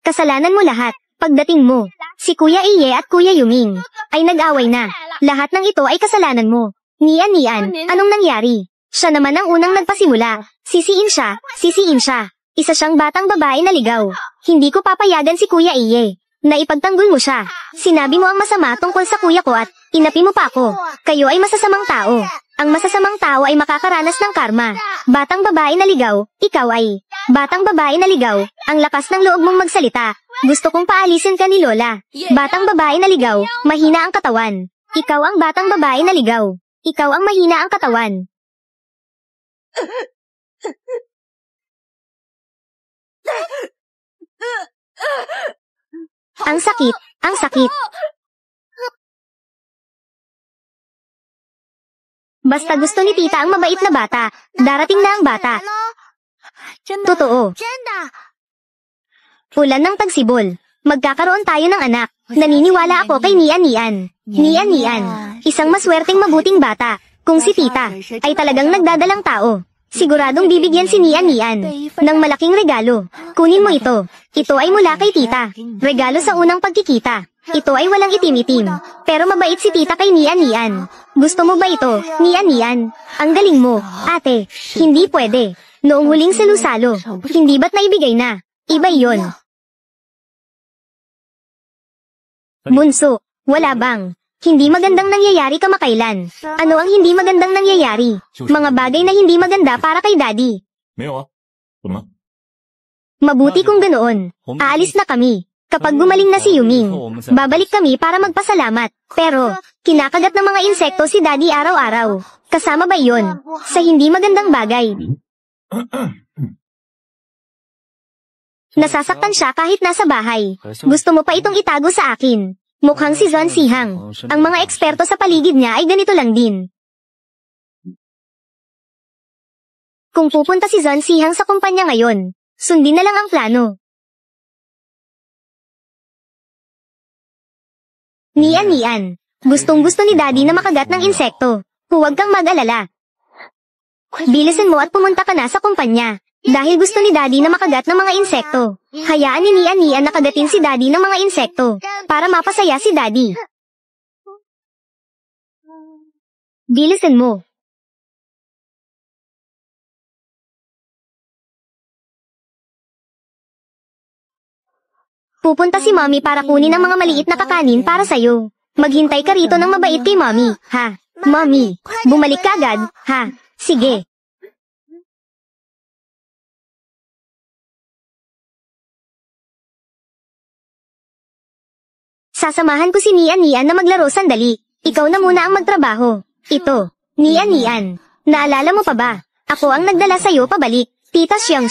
Kasalanan mo lahat. Pagdating mo, si Kuya Iye at Kuya Yuming ay nag-away na. Lahat ng ito ay kasalanan mo. Nian, anong nangyari? Siya naman ang unang nagpasimula. Sisiin siya. Isa siyang batang babae na ligaw. Hindi ko papayagan si Kuya Iye na ipagtanggol mo siya. Sinabi mo ang masama tungkol sa kuya ko at inapi mo pa ako. Kayo ay masasamang tao. Ang masasamang tao ay makakaranas ng karma. Batang babae na ligaw, ikaw ay batang babae na ligaw. Ang lakas ng loob mong magsalita. Gusto kong paalisin ka ni Lola. Batang babae na ligaw, mahina ang katawan. Ikaw ang batang babae na ligaw. Ikaw ang mahina ang katawan. Ang sakit, ang sakit. Basta gusto ni tita ang mabait na bata, darating na ang bata. Totoo. Ulan ng tagsibol. Magkakaroon tayo ng anak. Naniniwala ako kay Nian. Nian, isang maswerteng mabuting bata. Kung si tita ay talagang nagdadalang tao, siguradong bibigyan si Nian ng malaking regalo. Kunin mo ito. Ito ay mula kay tita. Regalo sa unang pagkikita. Ito ay walang itim-itim. Pero mabait si tita kay Nian. Gusto mo ba ito, Nian? Ang galing mo, ate. Hindi pwede. Noong huling salusalo, hindi ba't naibigay na? Iba yon. Bunso, wala bang hindi magandang nangyayari kamakailan? Ano ang hindi magandang nangyayari? Mga bagay na hindi maganda para kay daddy. Mabuti kung ganoon. Aalis na kami. Kapag gumaling na si Yuming, babalik kami para magpasalamat. Pero, kinakagat ng mga insekto si daddy araw-araw. Kasama ba iyon sa hindi magandang bagay? Nasasaktan siya kahit nasa bahay. Gusto mo pa itong itago sa akin? Mukhang si Zon Sihang. Ang mga eksperto sa paligid niya ay ganito lang din. Kung pupunta si Zon Sihang sa kumpanya ngayon, sundin na lang ang plano. Nian, gustong-gusto ni daddy na makagat ng insekto. Huwag kang mag-alala. Bilisan mo at pumunta ka na sa kumpanya. Dahil gusto ni daddy na makagat ng mga insekto. Hayaan ni Nian na kagatin si daddy ng mga insekto para mapasaya si daddy. Bilisan mo. Pupunta si mommy para kunin ang mga maliit na kakanin para sa'yo. Maghintay ka rito ng mabait kay mommy, ha? Mommy, bumalik ka agad, ha? Sige. Sasamahan ko si Nian na maglaro sandali. Ikaw na muna ang magtrabaho. Ito, Nian. Naalala mo pa ba? Ako ang nagdala sa'yo pabalik, Tita Xiang.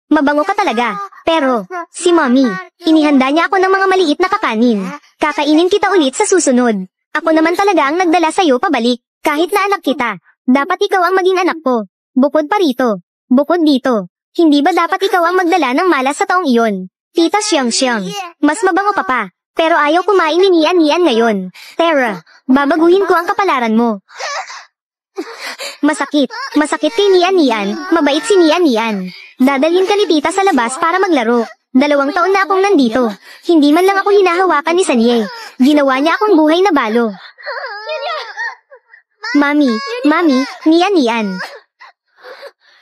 Mabango ka talaga. Pero, si Mommy, inihanda niya ako ng mga maliit na kakanin. Kakainin kita ulit sa susunod. Ako naman talaga ang nagdala sa'yo pabalik. Kahit na anak kita, dapat ikaw ang maging anak ko. Bukod pa rito. Bukod dito. Hindi ba dapat ikaw ang magdala ng malas sa taong iyon? Tita Xiang, mas mabango ka pa. Pero ayaw kumain ni Nian ngayon. Tara, babaguhin ko ang kapalaran mo. Masakit kay Nian. Mabait si Nian. Dadalhin ka ni tita sa labas para maglaro. 2 taon na akong nandito. Hindi man lang ako hinahawakan ni Sanye. Ginawa niya akong buhay na balo. Mami, Nian.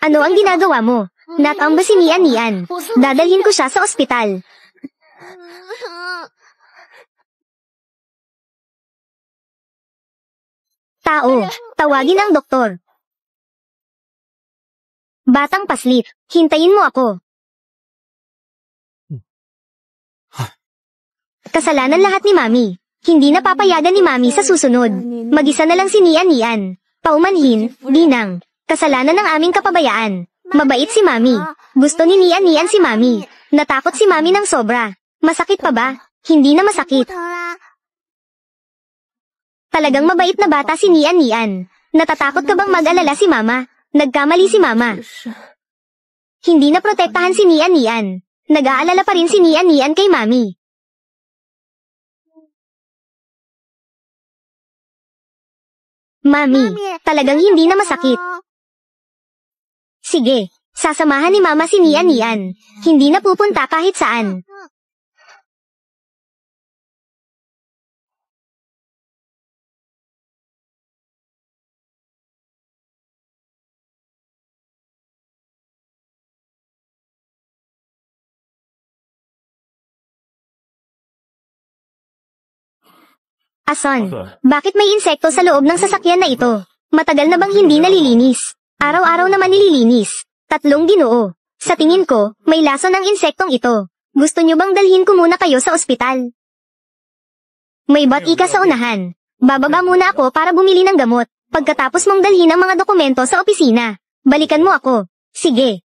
Ano ang ginagawa mo? Natamba si Nian. Dadalhin ko siya sa ospital. Tao, tawagin ang doktor. Batang paslit, hintayin mo ako. Kasalanan lahat ni Mami. Hindi napapayagan ni Mami sa susunod. Mag-isa na lang si Nian. Paumanhin, Dinang. Kasalanan ng aming kapabayaan. Mabait si Mami. Gusto ni Nian si Mami. Natakot si Mami ng sobra. Masakit pa ba? Hindi na masakit. Talagang mabait na bata si Nian. Natatakot ka bang mag-alala si Mama? Nagkamali si Mama. Hindi na protektahan si Nian. Nag-aalala pa rin si Nian kay Mami. Mami, talagang hindi na masakit. Sige, sasamahan ni Mama si Nian. Hindi na pupunta kahit saan. Ason, bakit may insekto sa loob ng sasakyan na ito? Matagal na bang hindi nalilinis? Araw-araw naman nililinis. 3 Ginoo. Sa tingin ko, may lason ang insektong ito. Gusto nyo bang dalhin ko muna kayo sa ospital? May batika sa unahan. Bababa muna ako para bumili ng gamot. Pagkatapos mong dalhin ang mga dokumento sa opisina. Balikan mo ako. Sige.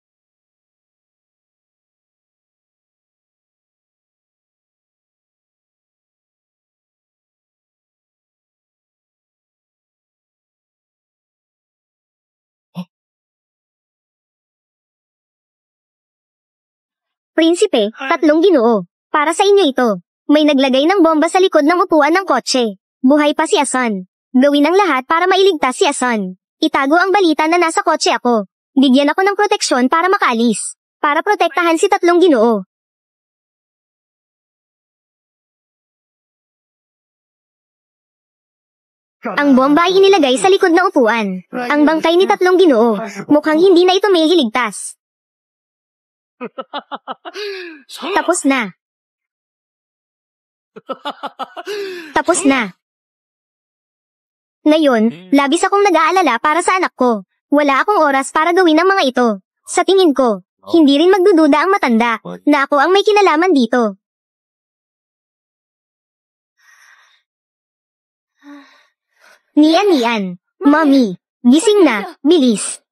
Prinsipe, 3 Ginoo. Para sa inyo ito. May naglagay ng bomba sa likod ng upuan ng kotse. Buhay pa si Ason. Gawin ang lahat para mailigtas si Ason. Itago ang balita na nasa kotse ako. Bigyan ako ng proteksyon para makaalis. Para protektahan si 3 Ginoo. Ang bomba ay inilagay sa likod ng upuan. Ang bangkay ni 3 Ginoo. Mukhang hindi na ito may hiligtas. Tapos na. Ngayon, labis akong nag-aalala para sa anak ko. Wala akong oras para gawin ang mga ito. Sa tingin ko, hindi rin magdududa ang matanda na ako ang may kinalaman dito. Nian. Mommy, gising na, bilis.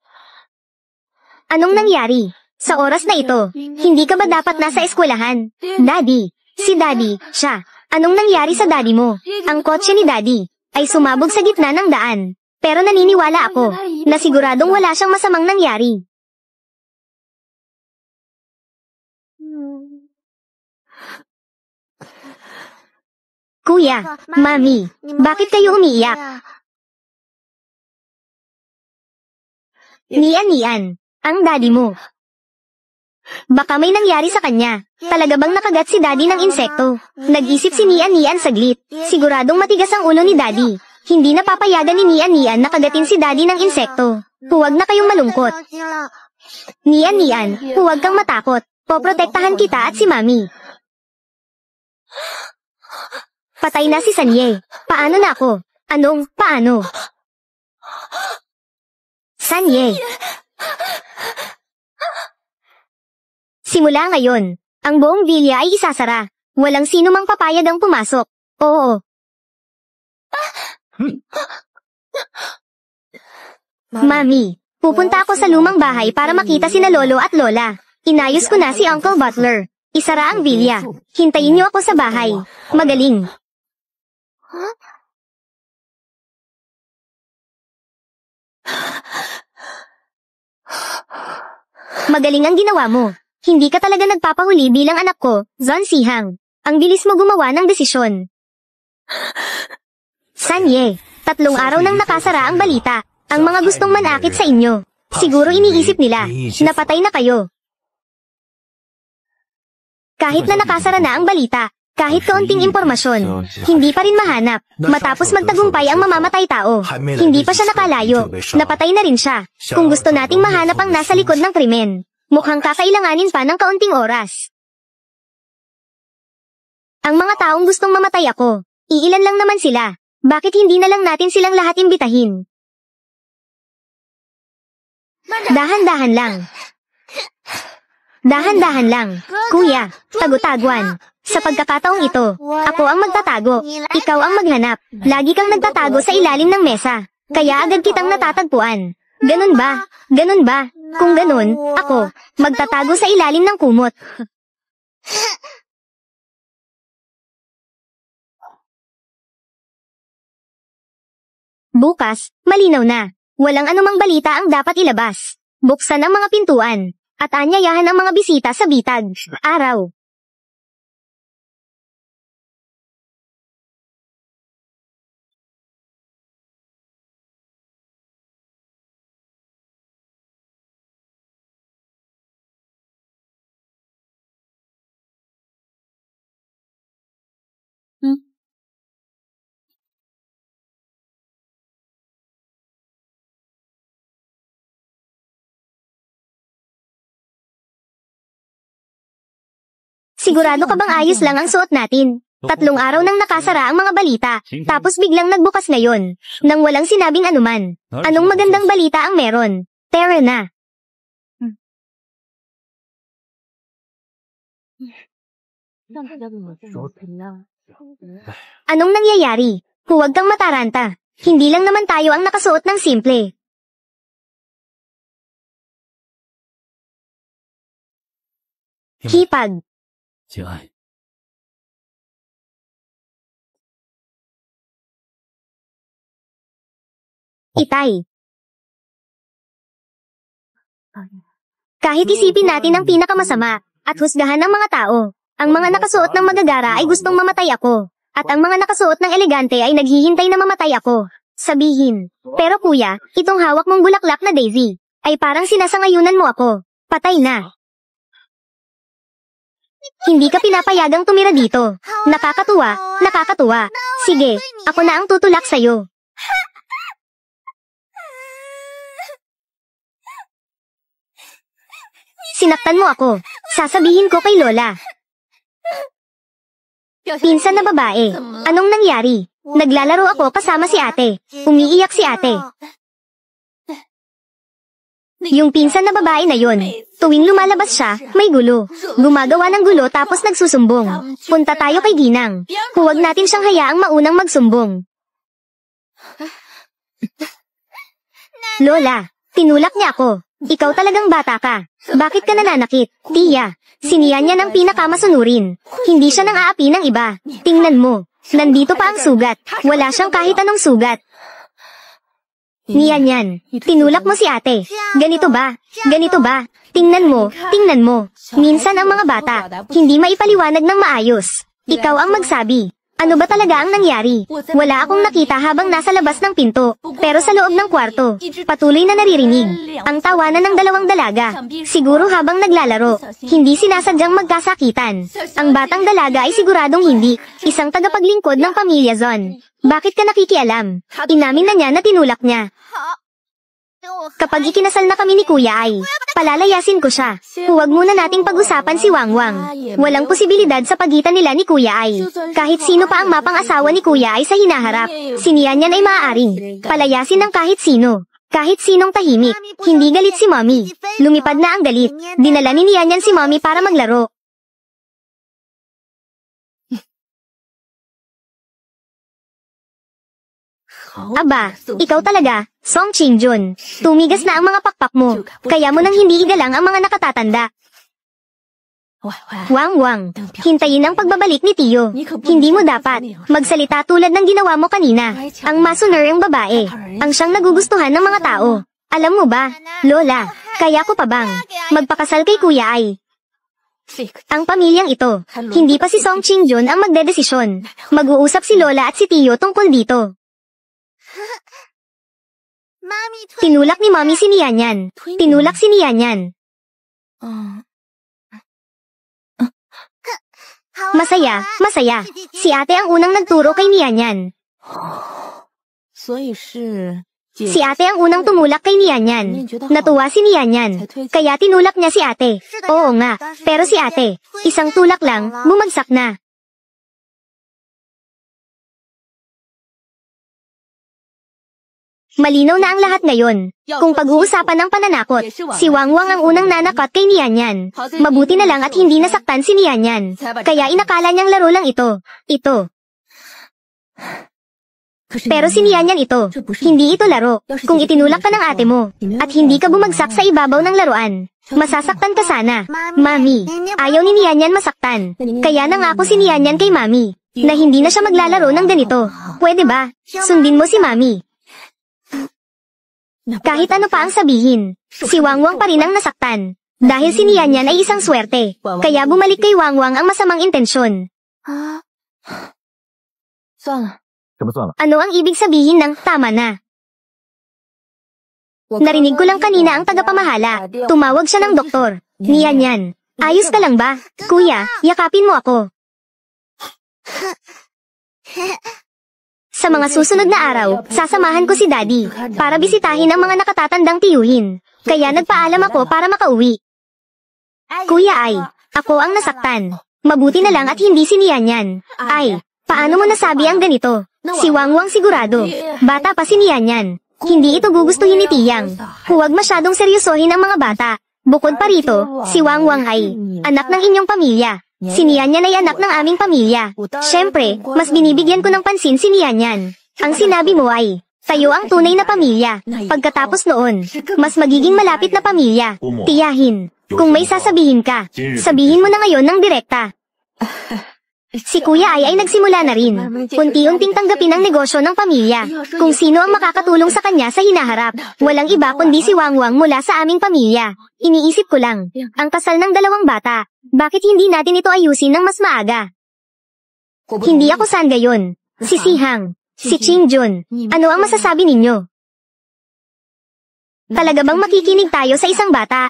Anong nangyari? Sa oras na ito, hindi ka ba dapat nasa eskwelahan? Daddy, si Daddy, siya. Anong nangyari sa Daddy mo? Ang kotse ni Daddy ay sumabog sa gitna ng daan. Pero naniniwala ako na siguradong wala siyang masamang nangyari. Kuya, Mami, bakit kayo umiiyak? Nian, ang Daddy mo. Baka may nangyari sa kanya. Talaga bang nakagat si Daddy ng insekto? Nag-isip si Nian saglit. Siguradong matigas ang ulo ni Daddy. Hindi na papayagan ni Nian na kagatin si Daddy ng insekto. Huwag na kayong malungkot. Nian, huwag kang matakot. Poprotektahan kita at si Mami. Patay na si Sanye. Paano na ako? Anong, paano? Sanye. Simula ngayon, ang buong villa ay isasara. Walang sino mang papayag ang pumasok. Oo. Mami, pupunta ako sa lumang bahay para makita sina Lolo at Lola. Inayos ko na si Uncle Butler. Isara ang villa. Hintayin niyo ako sa bahay. Magaling. Magaling ang ginawa mo. Hindi ka talaga nagpapahuli bilang anak ko, Zon Sihang. Ang bilis mo gumawa ng desisyon. Sanye, 3 araw nang nakasara ang balita. Ang mga gustong manakit sa inyo. Siguro iniisip nila, napatay na kayo. Kahit na nakasara na ang balita, kahit kaunting impormasyon, hindi pa rin mahanap. Matapos magtagumpay ang mamamatay tao, hindi pa siya nakalayo, napatay na rin siya. Kung gusto nating mahanap ang nasa likod ng krimen, mukhang kakailanganin pa ng kaunting oras. Ang mga taong gustong mamatay ako, iilan lang naman sila. Bakit hindi na lang natin silang lahat imbitahin? Dahan-dahan lang. Dahan-dahan lang. Kuya, tago-taguan. Sa pagkakataong ito, ako ang magtatago. Ikaw ang maghanap. Lagi kang nagtatago sa ilalim ng mesa. Kaya agad kitang natatagpuan. Ganun ba? Ganun ba? Kung ganun, ako, magtatago sa ilalim ng kumot. Bukas, malinaw na. Walang anumang balita ang dapat ilabas. Buksan ang mga pintuan. At anyayahan ang mga bisita sa bitag. Araw. Sigurado ka bang ayos lang ang suot natin? 3 araw nang nakasara ang mga balita, tapos biglang nagbukas ngayon, nang walang sinabing anuman. Anong magandang balita ang meron? Tara na. Anong nangyayari? Huwag kang mataranta. Hindi lang naman tayo ang nakasuot ng simple. Hipag. Itay. Kahit isipin natin ang pinakamasama, at husgahan ng mga tao, ang mga nakasuot ng magagara ay gustong mamatay ako, at ang mga nakasuot ng elegante ay naghihintay na mamatay ako. Sabihin, pero kuya, itong hawak mong bulaklak na daisy, ay parang sinasangayunan mo ako. Patay na. Hindi ka pinapayagang tumira dito. Nakakatuwa, nakakatuwa. Sige, ako na ang tutulak sa'yo. Sinaktan mo ako. Sasabihin ko kay Lola. Pinsan na babae. Anong nangyari? Naglalaro ako kasama si ate. Umiiyak si ate. Yung pinsan na babae na yon, tuwing lumalabas siya, may gulo. Gumagawa ng gulo tapos nagsusumbong. Punta tayo kay Ginang. Huwag natin siyang hayaang maunang magsumbong. Lola, tinulak niya ako. Ikaw talagang bata ka. Bakit ka nananakit? Tiya, siniyan niya ng pinakamasunurin. Hindi siya nang aapi ng iba. Tingnan mo. Nandito pa ang sugat. Wala siyang kahit anong sugat. Niyan yan. Tinulak mo si ate. Ganito ba? Ganito ba? Tingnan mo, tingnan mo. Minsan ang mga bata, hindi maipaliwanag ng maayos. Ikaw ang magsabi. Ano ba talaga ang nangyari? Wala akong nakita habang nasa labas ng pinto, pero sa loob ng kwarto, patuloy na naririnig ang tawanan ng 2 dalaga. Siguro habang naglalaro, hindi sinasadyang magkasakitan. Ang batang dalaga ay siguradong hindi, isang tagapaglingkod ng pamilya Zon. Bakit ka nakikialam? Inamin na niya na tinulak niya. Kapag ikinasal na kami ni Kuya ay, palalayasin ko siya. Huwag muna nating pag-usapan si Wangwang. Walang posibilidad sa pagitan nila ni Kuya ay. Kahit sino pa ang mapang-asawa ni Kuya ay sa hinaharap, siniyan niyan ay maaaring palayasin ng kahit sino. Kahit sinong tahimik, hindi galit si Mommy. Lumipad na ang galit. Dinala ni Nianyan si Mommy para maglaro. Aba, ikaw talaga, Song Qingjun. Tumigas na ang mga pakpak mo. Kaya mo nang hindi igalang ang mga nakatatanda. Wang, hintayin ang pagbabalik ni Tio. Hindi mo dapat magsalita tulad ng ginawa mo kanina. Ang masuner ang babae. Ang siyang nagugustuhan ng mga tao. Alam mo ba, Lola, kaya ko pa bang magpakasal kay Kuya Ai? Ang pamilyang ito, hindi pa si Song Qingjun ang magdedesisyon. Mag-uusap si Lola at si Tio tungkol dito. Tinulak ni Mommy si Nianyan. Tinulak si Nianyan. Masaya, masaya. Si ate ang unang nagturo kay Nianyan. Si ate ang unang tumulak kay Nianyan. Natuwa si Nianyan. Kaya tinulak niya si ate. Oo nga, pero si ate, isang tulak lang, bumagsak na. Malinaw na ang lahat ngayon. Kung pag-uusapan ng pananakot, si Wang ang unang nanakot kay Nianyan. Mabuti na lang at hindi nasaktan si Nianyan. Kaya inakala niyang laro lang ito. Pero si Nianyan ito. Hindi ito laro. Kung itinulak ka ng ate mo, at hindi ka bumagsak sa ibabaw ng laruan, masasaktan ka sana. Mami, ayaw ni Nianyan masaktan. Kaya nangako si Nianyan kay Mami, na hindi na siya maglalaro ng ganito. Pwede ba? Sundin mo si Mami. Kahit ano pa ang sabihin, si Wang pa rin ang nasaktan. Dahil si Nianyan ay isang swerte, kaya bumalik kay Wang ang masamang intensyon. Ano ang ibig sabihin ng tama na? Narinig ko lang kanina ang tagapamahala. Tumawag siya ng doktor. Nianyan, ayos ka lang ba? Kuya, yakapin mo ako. Sa mga susunod na araw, sasamahan ko si Daddy para bisitahin ang mga nakatatandang tiyuhin. Kaya nagpaalam ako para makauwi. Kuya Ai, ako ang nasaktan. Mabuti na lang at hindi si Nianyan. Ay, paano mo nasabi ang ganito? Si Wang sigurado. Bata pa si Nianyan. Hindi ito gugustuhin ni Tiyang. Huwag masyadong seryosohin ang mga bata. Bukod pa rito, si Wang ay anak ng inyong pamilya. Si Nianyan ay anak ng aming pamilya. Siyempre, mas binibigyan ko ng pansin si Nianyan. Ang sinabi mo ay, tayo ang tunay na pamilya. Pagkatapos noon, mas magiging malapit na pamilya. Tiyahin, kung may sasabihin ka, sabihin mo na ngayon ng direkta. Si Kuya ay nagsimula na rin. Unti-unting tanggapin ang negosyo ng pamilya. Kung sino ang makakatulong sa kanya sa hinaharap. Walang iba kundi si Wang mula sa aming pamilya. Iniisip ko lang, ang kasal ng dalawang bata. Bakit hindi natin ito ayusin ng mas maaga? Hindi ako san gayon. Si Sihang, si Qingjun. Ano ang masasabi ninyo? Talaga bang makikinig tayo sa isang bata?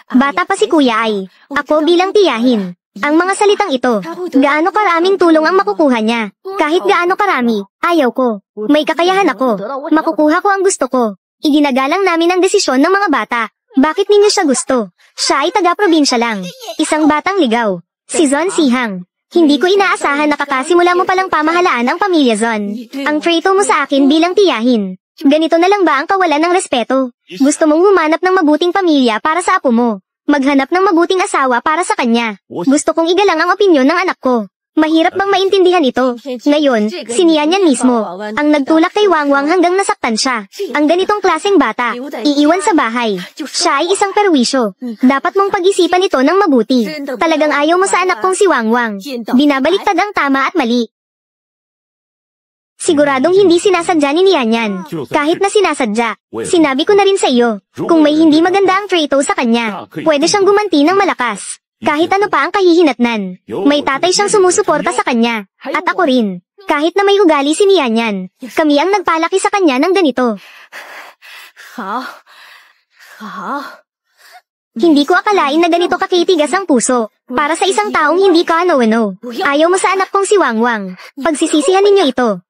Bata pa si Kuya Ai. Ako bilang tiyahin. Ang mga salitang ito, gaano karaming tulong ang makukuha niya. Kahit gaano karami, ayaw ko. May kakayahan ako. Makukuha ko ang gusto ko. Iginagalang namin ang desisyon ng mga bata. Bakit ninyo siya gusto? Siya ay taga-probinsya lang. Isang batang ligaw. Si Zon Sihang. Hindi ko inaasahan na kakasimula mo palang pamahalaan ang pamilya Zon. Ang trato mo sa akin bilang tiyahin. Ganito na lang ba ang kawalan ng respeto? Gusto mong humanap ng mabuting pamilya para sa apo mo. Maghanap ng mabuting asawa para sa kanya. Gusto kong igalang ang opinyon ng anak ko. Mahirap bang maintindihan ito? Ngayon, si Nianyan mismo, ang nagtulak kay Wang hanggang nasaktan siya. Ang ganitong klaseng bata, iiwan sa bahay. Siya ay isang perwisyo. Dapat mong pag-isipan ito ng mabuti. Talagang ayaw mo sa anak kong si Wang. Binabaliktad ang tama at mali. Siguradong hindi sinasadya ni Nianyan. Kahit na sinasadya, sinabi ko na rin sa iyo, kung may hindi maganda ang trato sa kanya, pwede siyang gumanti ng malakas. Kahit ano pa ang kahihinatnan, may tatay siyang sumusuporta sa kanya. At ako rin, kahit na may ugali si Nianyan, kami ang nagpalaki sa kanya ng ganito. Hindi ko akalain na ganito kakitigas ang puso. Para sa isang taong hindi ka ano-ano. Ayaw mo sa anak kong si Wang. Pagsisisihan ninyo ito.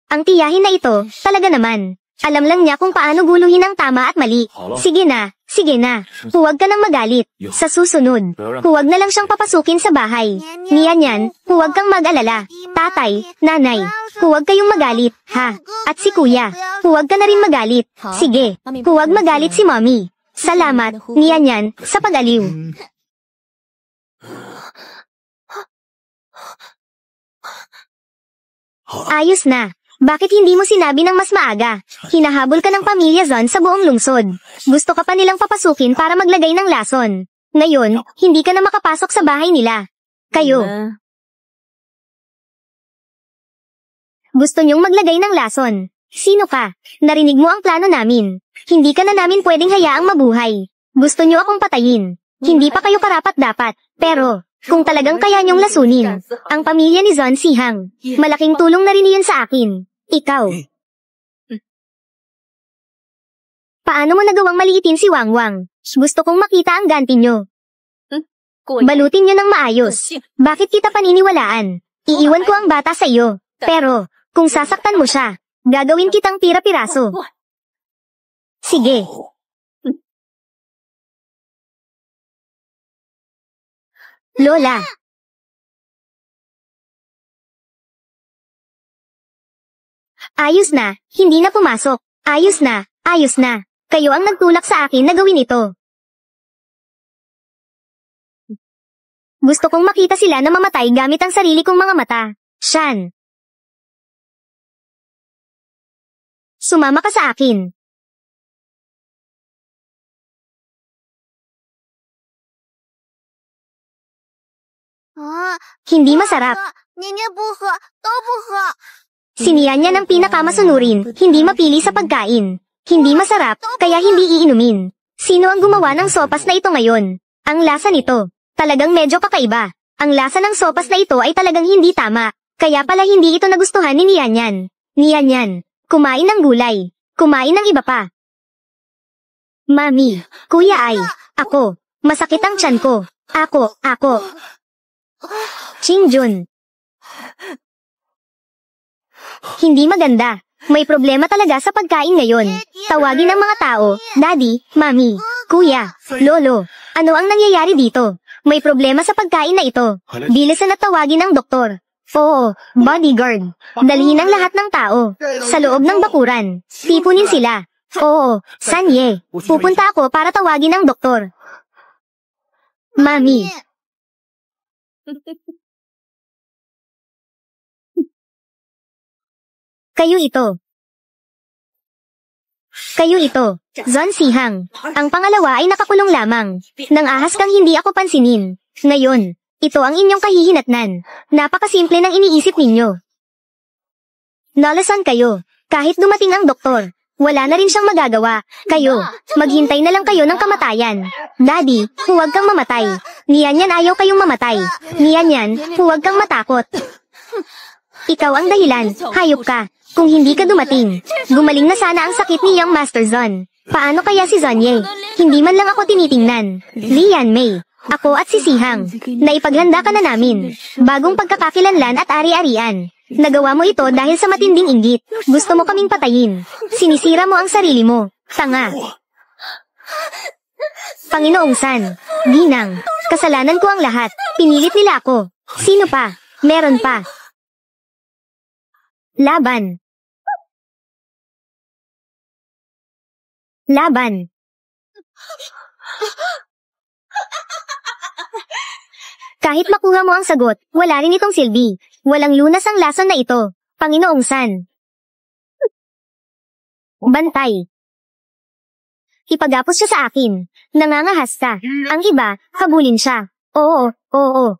Ang tiyahin na ito, talaga naman. Alam lang niya kung paano guluhin ang tama at mali. Sige na, sige na. Huwag ka nang magalit. Sa susunod, huwag na lang siyang papasukin sa bahay. Niyan, huwag kang mag-alala. Tatay, nanay, huwag kayong magalit, ha? At si kuya, huwag ka na rin magalit. Sige, huwag magalit si mommy. Salamat, niyan, sa pag-aliw. Ayos na. Bakit hindi mo sinabi ng mas maaga? Hinahabol ka ng pamilya Zon sa buong lungsod. Gusto ka pa nilang papasukin para maglagay ng lason. Ngayon, hindi ka na makapasok sa bahay nila. Kayo. Gusto niyong maglagay ng lason. Sino ka? Narinig mo ang plano namin. Hindi ka na namin pwedeng hayaang mabuhay. Gusto niyo akong patayin. Hindi pa kayo karapat-dapat. Pero, kung talagang kaya niyong lasunin, ang pamilya ni Zon Sihang, malaking tulong na rin iyon sa akin. Ikaw. Paano mo nagawang maliitin si Wangwang? Gusto kong makita ang ganti niyo. Balutin niyo ng maayos. Bakit kita paniniwalaan? Iiwan ko ang bata sa iyo. Pero, kung sasaktan mo siya, gagawin kitang pira-piraso. Sige. Lola. Ayos na, hindi na pumasok. Ayos na, ayos na. Kayo ang nagtulak sa akin na gawin ito. Gusto kong makita sila na mamatay gamit ang sarili kong mga mata. Shan. Sumama ka sa akin. Hindi masarap. Si Niyan ang pinakamasunurin, hindi mapili sa pagkain. Hindi masarap, kaya hindi iinumin. Sino ang gumawa ng sopas na ito ngayon? Ang lasa nito, talagang medyo kakaiba. Ang lasa ng sopas na ito ay talagang hindi tama. Kaya pala hindi ito nagustuhan ni Niyan. Niyan, kumain ng gulay. Kumain ng iba pa. Mami, kuya ay, ako, masakit ang tiyan ko. Ako. Chingjun. Hindi maganda. May problema talaga sa pagkain ngayon. Tawagin ang mga tao, daddy, mami, kuya, lolo. Ano ang nangyayari dito? May problema sa pagkain na ito. Bilisan at tawagin ang doktor. Oo, bodyguard. Dalhin ang lahat ng tao. Sa loob ng bakuran. Tipunin sila. Oo, Sanye. Pupunta ako para tawagin ang doktor. Mami. Kayo ito. Zon Sihang. Ang pangalawa ay nakakulong lamang. Nang ahas kang hindi ako pansinin. Ngayon, ito ang inyong kahihinatnan. Napakasimple ng iniisip ninyo. Nalasan kayo. Kahit dumating ang doktor, wala na rin siyang magagawa. Kayo, maghintay na lang kayo ng kamatayan. Daddy, huwag kang mamatay. Niyan ayaw kayong mamatay. Niyan, huwag kang matakot. Ikaw ang dahilan, hayop ka. Kung hindi ka dumating, gumaling na sana ang sakit ni Young Master Zon. Paano kaya si Zonye? Hindi man lang ako tinitingnan. Lian Mei, ako at si Sihang, naipaghanda ka na namin. Bagong pagkakakilanlan at ari-arian. Nagawa mo ito dahil sa matinding inggit. Gusto mo kaming patayin. Sinisira mo ang sarili mo. Tanga. Panginoong San, Ginang, kasalanan ko ang lahat. Pinilit nila ako. Sino pa? Meron pa. Laban. Kahit makuha mo ang sagot, wala rin itong silbi. Walang lunas ang lason na ito. Panginoong San. Bantay. Ipagapos siya sa akin. Nangangahas ka. Ang iba, habulin siya. Oo.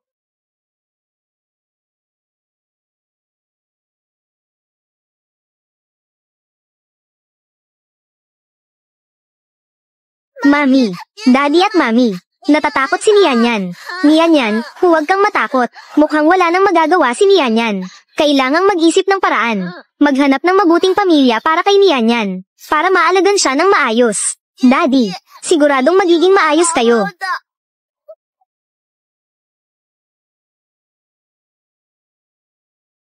Mami, daddy at mami. Natatakot si Niyan. Niyan, huwag kang matakot. Mukhang wala nang magagawa si Niyan. Kailangang mag-isip ng paraan. Maghanap ng mabuting pamilya para kay Niyan. Para maalagan siya ng maayos. Daddy, siguradong magiging maayos kayo.